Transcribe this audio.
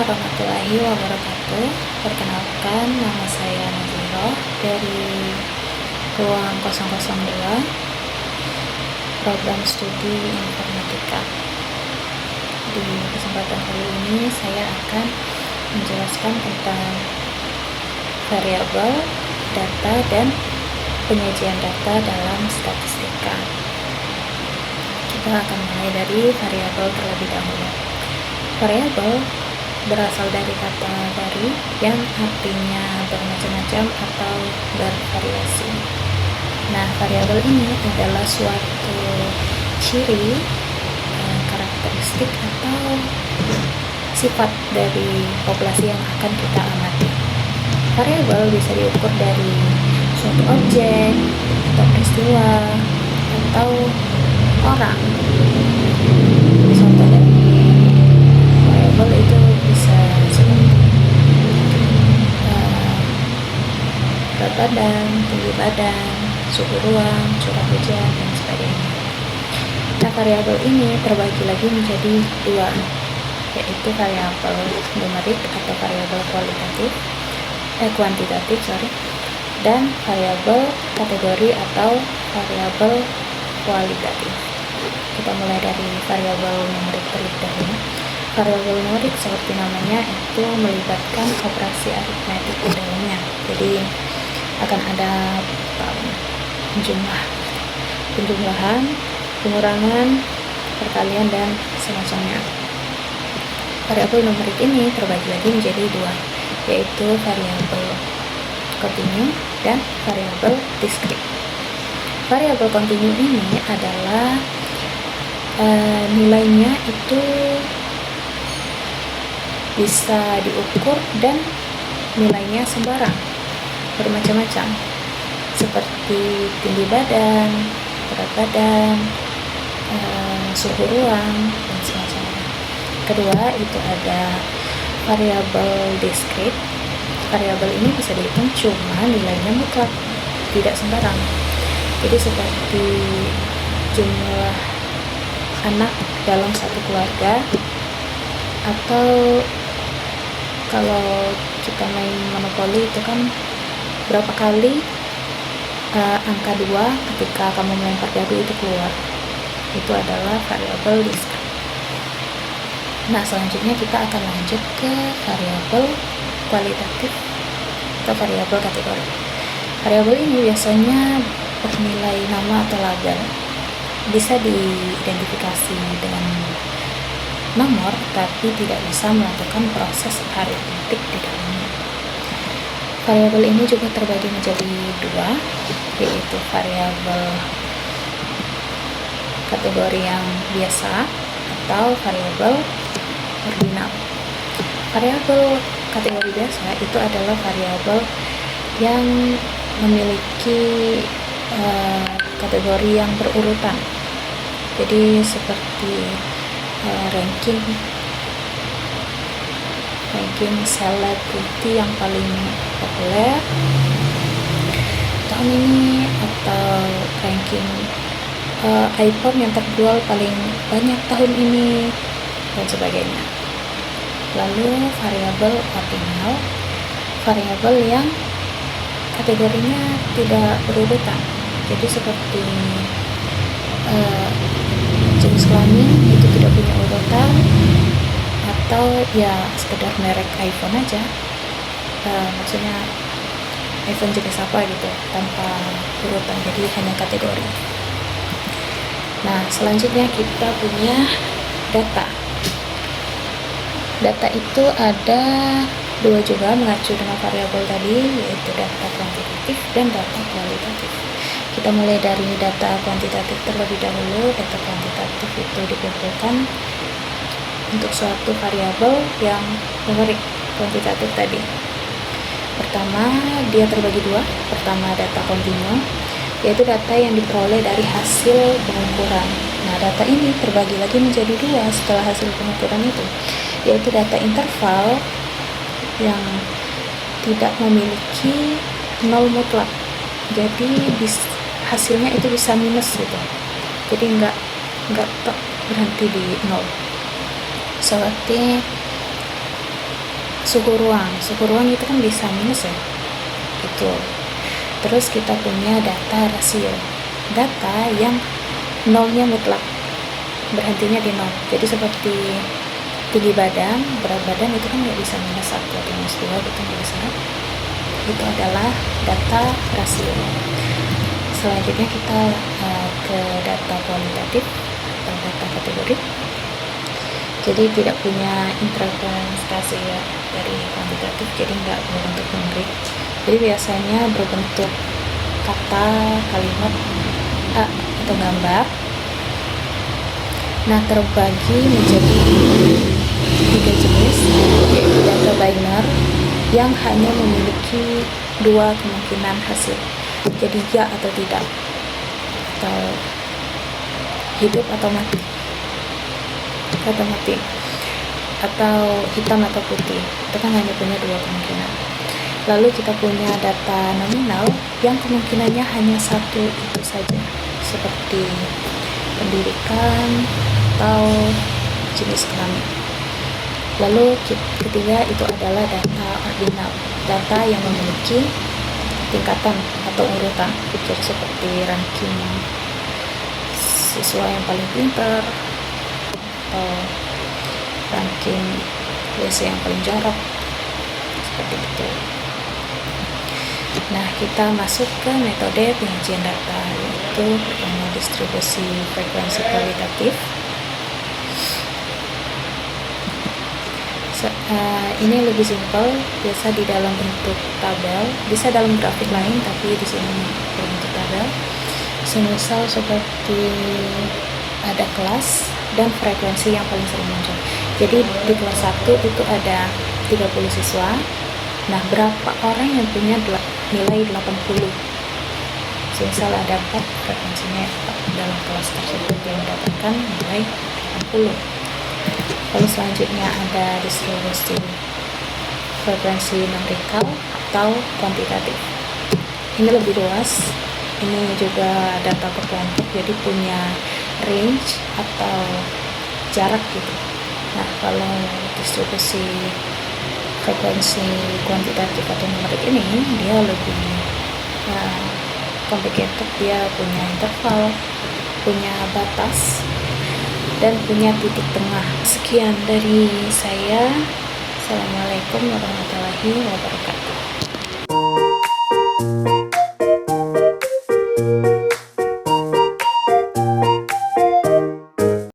warahmatullahi wabarakatuh. Perkenalkan, nama saya Naziro dari ruang 002 program studi informatika. Di kesempatan kali ini saya akan menjelaskan tentang variabel, data, dan penyajian data dalam statistika. Kita akan mulai dari variabel terlebih dahulu. Variabel berasal dari kata vari yang artinya bermacam-macam atau bervariasi. Nah, variabel ini adalah suatu ciri, karakteristik atau sifat dari populasi yang akan kita amati. Variabel bisa diukur dari suatu objek atau peristiwa atau orang. Contoh dari variabel itu bisa seperti berat badan, tinggi badan, suhu ruang, curah hujan, dan sebagainya. Nah, variabel ini terbagi lagi menjadi dua, yaitu variabel numerik atau variabel kuantitatif, dan variabel kategori atau variabel kualitatif. Kita mulai dari variabel numerik terlebih dahulu. Variabel numerik seperti namanya itu melibatkan operasi aritmetik di dalamnya. Jadi akan ada penjumlahan, pengurangan, perkalian, dan semacamnya. Variabel numerik ini terbagi lagi menjadi dua, yaitu variabel kontinu dan variabel diskrit. Variabel kontinu ini adalah nilainya itu bisa diukur dan nilainya sembarang, bermacam-macam, seperti tinggi badan, berat badan, suhu ruang, dan semacamnya. Kedua, itu ada variabel diskrit. Variabel ini bisa dihitung, cuma nilainya mutlak, tidak sembarang. Jadi seperti jumlah anak dalam satu keluarga, atau kalau kita main monopoli itu kan berapa kali angka 2 ketika kamu melempar dadu itu keluar. Itu adalah variabel diskrit. Nah, selanjutnya kita akan lanjut ke variabel kualitatif atau variabel kategori. Variabel ini biasanya bernilai nama atau label, bisa diidentifikasi dengan nomor, tapi tidak bisa melakukan proses aritmetik di dalamnya. Variabel ini juga terbagi menjadi dua, yaitu variabel kategori yang biasa atau variabel ordinal. Variabel kategori biasa itu adalah variabel yang memiliki kategori yang berurutan. Jadi seperti ranking selebriti yang paling populer tahun ini, atau ranking iPhone yang terjual paling banyak tahun ini, dan sebagainya. Lalu variabel ordinal, variabel yang kategorinya tidak berurutan. Jadi seperti jenis kelamin itu tidak punya urutan, atau ya sekedar merek iPhone aja, maksudnya iPhone jenis apa gitu, tanpa urutan, jadi hanya kategori. Nah, selanjutnya kita punya data. Data itu ada dua juga, mengacu dengan variabel tadi, yaitu data kuantitatif dan data kualitatif. Kita mulai dari data kuantitatif terlebih dahulu. Data kuantitatif itu dikumpulkan untuk suatu variabel yang numerik, kuantitatif tadi. Pertama, dia terbagi dua. Pertama, data kontinu, yaitu data yang diperoleh dari hasil pengukuran. Nah, data ini terbagi lagi menjadi dua setelah hasil pengukuran itu, yaitu data interval yang tidak memiliki nol mutlak. Jadi hasilnya itu bisa minus gitu. Jadi nggak berhenti di nol. Seperti suhu ruang itu kan bisa minus ya, itu. Terus kita punya data rasio, data yang nolnya mutlak, berhentinya di nol. Jadi seperti tinggi badan, berat badan itu kan nggak bisa minus 1 atau minus 2 gitu, nggak bisa. Itu adalah data rasio. Selanjutnya kita ke data kualitatif atau data kategori. Jadi tidak punya interference rasio ya dari kuantitatif, jadi nggak berbentuk numerik. Jadi biasanya berbentuk kata, kalimat, atau gambar. Nah, terbagi menjadi 3 jenis, yaitu data binary yang hanya memiliki 2 kemungkinan hasil, jadi ya atau tidak, atau hidup atau mati, atau hitam atau putih. Itu kan hanya punya 2 kemungkinan. Lalu kita punya data nominal yang kemungkinannya hanya 1 itu saja, seperti pendidikan atau jenis kelamin. Lalu ketiga itu adalah data ordinal, data yang memiliki tingkatan atau urutan, jadi seperti ranking siswa yang paling pintar atau ranking WC yang paling jorok, seperti itu. Nah, kita masuk ke metode penyajian data, yaitu pertama distribusi frekuensi kualitatif. Ini lebih simpel, biasa di dalam bentuk tabel, bisa dalam grafik lain, tapi di sini berbentuk tabel. Semisal seperti ada kelas dan frekuensi yang paling sering muncul. Jadi di kelas 1 itu ada 30 siswa. Nah, berapa orang yang punya nilai 80? Semisal ada 4, frekuensinya 4 dalam kelas tersebut yang mendapatkan nilai 80. Lalu selanjutnya ada distribusi frekuensi numerikal atau kuantitatif. Ini lebih luas, ini juga data per kelompok, jadi punya range atau jarak gitu. Nah, kalau distribusi frekuensi kuantitatif atau numerik ini, dia lebih complicated, dia punya interval, punya batas, dan punya titik tengah. Sekian dari saya. Assalamualaikum warahmatullahi wabarakatuh.